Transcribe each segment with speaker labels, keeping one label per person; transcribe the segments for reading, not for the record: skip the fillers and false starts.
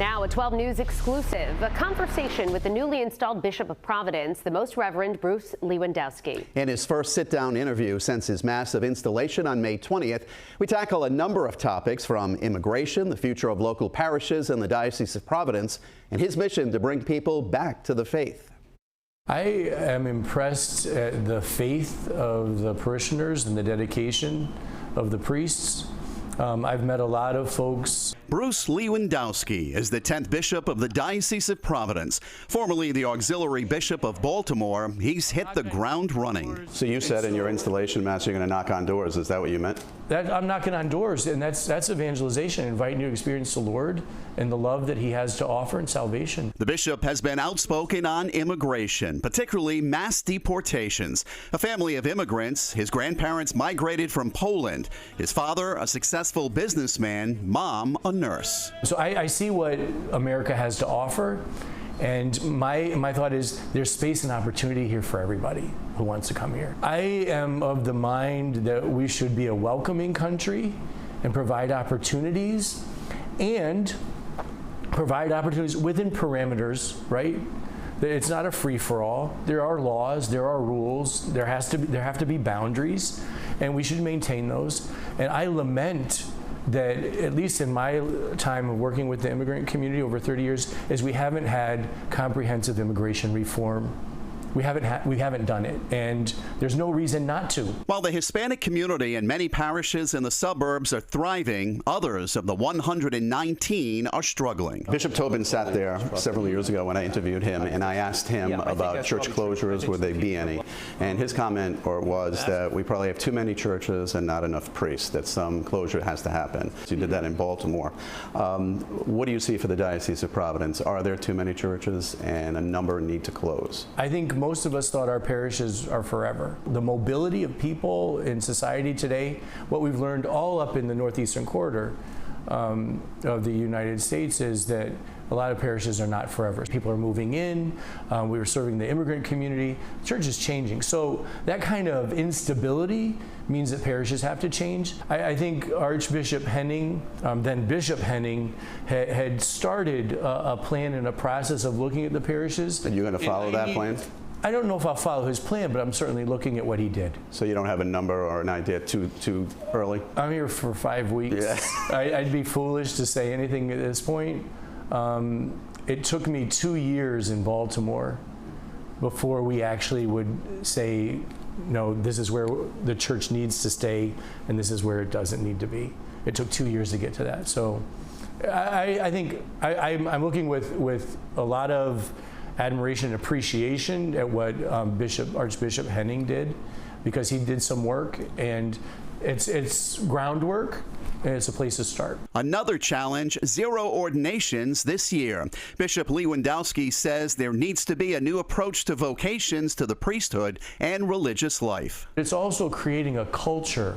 Speaker 1: Now, a 12 News exclusive, a conversation with the newly installed Bishop of Providence, the Most Reverend Bruce Lewandowski.
Speaker 2: In his first sit-down interview since his massive installation on May 20th, we tackle a number of topics from immigration, the future of local parishes in the Diocese of Providence, and his mission to bring people back to the faith.
Speaker 3: I am impressed at the faith of the parishioners and the dedication of the priests. I've met a lot of folks.
Speaker 2: Bruce Lewandowski is the 10th Bishop of the Diocese of Providence. Formerly the Auxiliary Bishop of Baltimore, he's hit the ground running. So you said in your installation mass you're going to knock on doors. Is that what you meant?
Speaker 3: I'm knocking on doors, and that's evangelization, inviting you to experience the Lord and the love that He has to offer in salvation.
Speaker 2: The bishop has been outspoken on immigration, particularly mass deportations. A family of immigrants, his grandparents migrated from Poland. His father, a successful businessman, mom, a nurse.
Speaker 3: So I see what America has to offer, and my thought is there's space and opportunity here for everybody who wants to come here. I am of the mind that we should be a welcoming country and provide opportunities, and provide opportunities within parameters, right? It's not a free-for-all. There are laws, there are rules, there have to be boundaries, and we should maintain those. And I lament that, at least in my time of working with the immigrant community over 30 years, is we haven't had comprehensive immigration reform. We haven't done it, and there's no reason not to.
Speaker 2: While the Hispanic community in many parishes in the suburbs are thriving, others of the 119 are struggling. Bishop Tobin sat there several years ago when I interviewed him, and I asked him about church closures, would there be any? And his comment was that we probably have too many churches and not enough priests, that some closure has to happen. So you did that in Baltimore. What do you see for the Diocese of Providence? Are there too many churches and a number need to close?
Speaker 3: I think most of us thought our parishes are forever. The mobility of people in society today, what we've learned all up in the northeastern corridor of the United States, is that a lot of parishes are not forever. People are moving in. We were serving the immigrant community. The church is changing. So that kind of instability means that parishes have to change. I think Archbishop Henning, then Bishop Henning, had started a plan and a process of looking at the parishes.
Speaker 2: And you're going to follow that plan?
Speaker 3: I don't know if I'll follow his plan, but I'm certainly looking at what he did.
Speaker 2: So you don't have a number or an idea too early?
Speaker 3: I'm here for 5 weeks. Yeah. I'd be foolish to say anything at this point. It took me 2 years in Baltimore before we actually would say, no, this is where the church needs to stay and this is where it doesn't need to be. It took 2 years to get to that. So I think I'm looking with a lot of admiration and appreciation at what Archbishop Henning did, because he did some work, and it's groundwork, and it's a place to start.
Speaker 2: Another challenge, 0 ordinations this year. Bishop Lewandowski says there needs to be a new approach to vocations to the priesthood and religious life.
Speaker 3: It's also creating a culture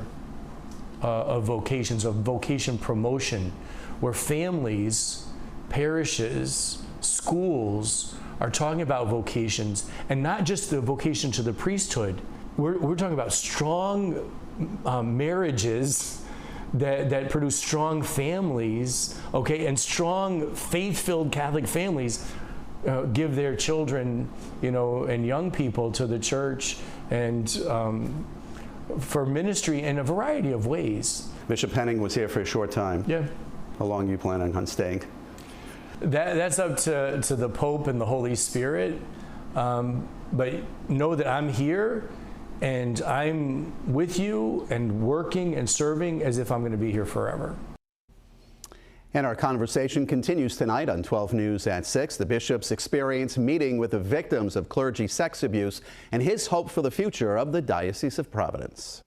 Speaker 3: of vocations, of vocation promotion, where families, parishes, schools are talking about vocations, and not just the vocation to the priesthood. We're talking about strong marriages that produce strong families, okay, and strong faith-filled Catholic families give their children, and young people to the church, and for ministry in a variety of ways.
Speaker 2: Bishop Henning was here for a short time.
Speaker 3: Yeah.
Speaker 2: How long are you planning on staying?
Speaker 3: That's up to the Pope and the Holy Spirit, but know that I'm here and I'm with you and working and serving as if I'm going to be here forever.
Speaker 2: And our conversation continues tonight on 12 News at 6. The bishop's experience meeting with the victims of clergy sex abuse and his hope for the future of the Diocese of Providence.